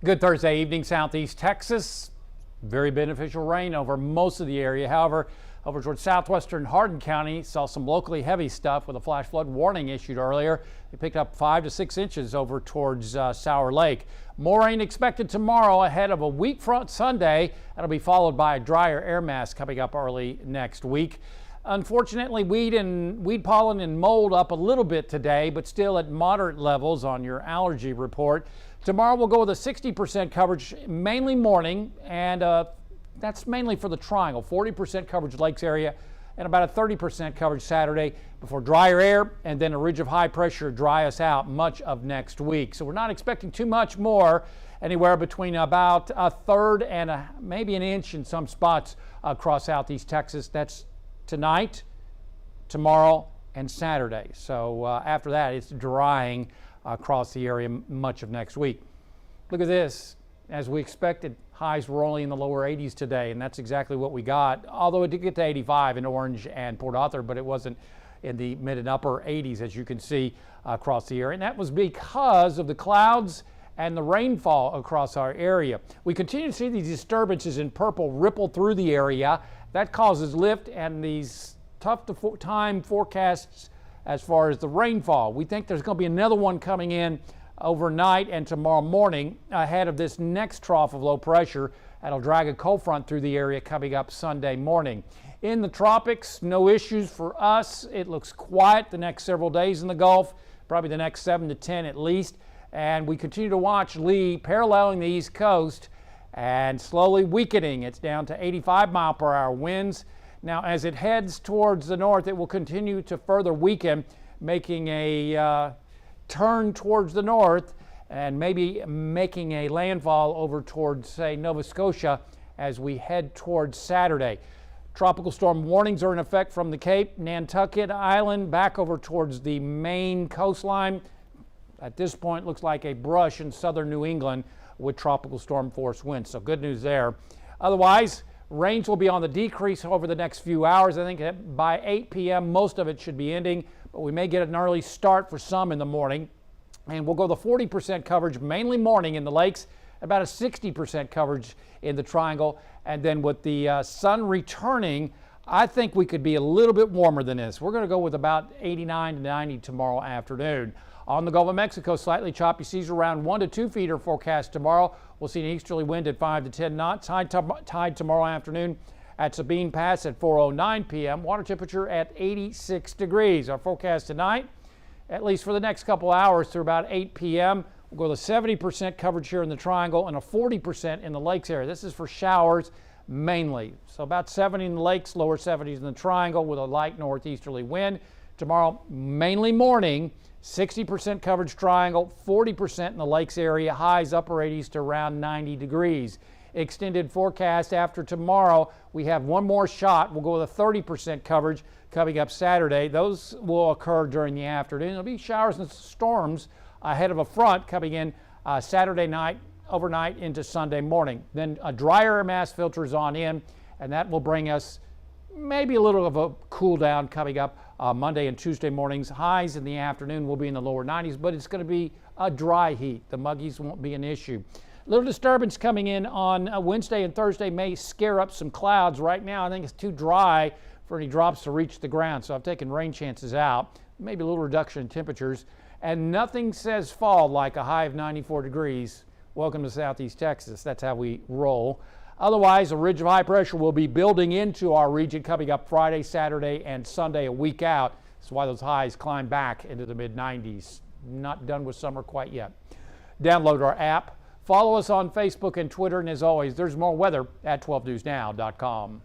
Good Thursday evening, southeast Texas. Very beneficial rain over most of the area. However, over towards southwestern Hardin County, saw some locally heavy stuff with a flash flood warning issued earlier. They picked up 5 to 6 inches over towards Sour Lake. More rain expected tomorrow ahead of a weak front Sunday. That'll be followed by a drier air mass coming up early next week. Unfortunately, weed pollen and mold up a little bit today, but still at moderate levels on your allergy report. Tomorrow we'll go with a 60% coverage, mainly morning, and that's mainly for the triangle. 40% coverage Lakes area and about a 30% coverage Saturday before drier air and then a ridge of high pressure dry us out much of next week. So we're not expecting too much more, anywhere between about a third and maybe an inch in some spots across southeast Texas. That's tonight, tomorrow, and Saturday. So after that, it's drying across the area much of next week. Look at this. As we expected, highs were only in the lower 80s today, and that's exactly what we got. Although it did get to 85 in Orange and Port Arthur, but it wasn't in the mid and upper 80s, as you can see across the area. And that was because of the clouds and the rainfall across our area. We continue to see these disturbances in purple ripple through the area. That causes lift and these tough to time forecasts as far as the rainfall. We think there's going to be another one coming in overnight and tomorrow morning ahead of this next trough of low pressure. That'll drag a cold front through the area coming up Sunday morning. In the tropics, no issues for us. It looks quiet the next several days in the Gulf, probably the next 7 to 10 at least. And we continue to watch Lee paralleling the East Coast and slowly weakening. It's down to 85-mile-per-hour winds. Now, as it heads towards the north, it will continue to further weaken, making a turn towards the north and maybe making a landfall over towards, say, Nova Scotia as we head towards Saturday. Tropical storm warnings are in effect from the Cape, Nantucket Island, back over towards the Maine coastline. At this point, looks like a brush in southern New England with tropical storm force winds. So good news there. Otherwise, rains will be on the decrease over the next few hours. I think by 8 p.m. most of it should be ending, but we may get an early start for some in the morning. And we'll go the 40% coverage, mainly morning in the lakes, about a 60% coverage in the triangle. And then with the sun returning, I think we could be a little bit warmer than this. We're going to go with about 89 to 90 tomorrow afternoon. On the Gulf of Mexico, slightly choppy seas around 1 to 2 feet are forecast tomorrow. We'll see an easterly wind at 5 to 10 knots. High tide tomorrow afternoon at Sabine Pass at 4:09 p.m. Water temperature at 86 degrees. Our forecast tonight, at least for the next couple hours through about 8 p.m., we'll go to 70% coverage here in the triangle and a 40% in the lakes area. This is for showers mainly. So about 70 in the lakes, lower 70s in the triangle with a light northeasterly wind. Tomorrow, mainly morning, 60% coverage triangle, 40% in the lakes area, highs upper 80s to around 90 degrees. Extended forecast after tomorrow, we have one more shot. We'll go with a 30% coverage coming up Saturday. Those will occur during the afternoon. There'll be showers and storms ahead of a front coming in Saturday night, overnight into Sunday morning. Then a drier mass filters on in, and that will bring us maybe a little of a cool down coming up Monday and Tuesday mornings. Highs in the afternoon will be in the lower 90s, but it's going to be a dry heat. The muggies won't be an issue. Little disturbance coming in on Wednesday and Thursday may scare up some clouds. Right now, I think it's too dry for any drops to reach the ground, so I've taken rain chances out. Maybe a little reduction in temperatures. And nothing says fall like a high of 94 degrees. Welcome to southeast Texas. That's how we roll. Otherwise, a ridge of high pressure will be building into our region coming up Friday, Saturday, and Sunday a week out. That's why those highs climb back into the mid-90s. Not done with summer quite yet. Download our app. Follow us on Facebook and Twitter. And as always, there's more weather at 12newsnow.com.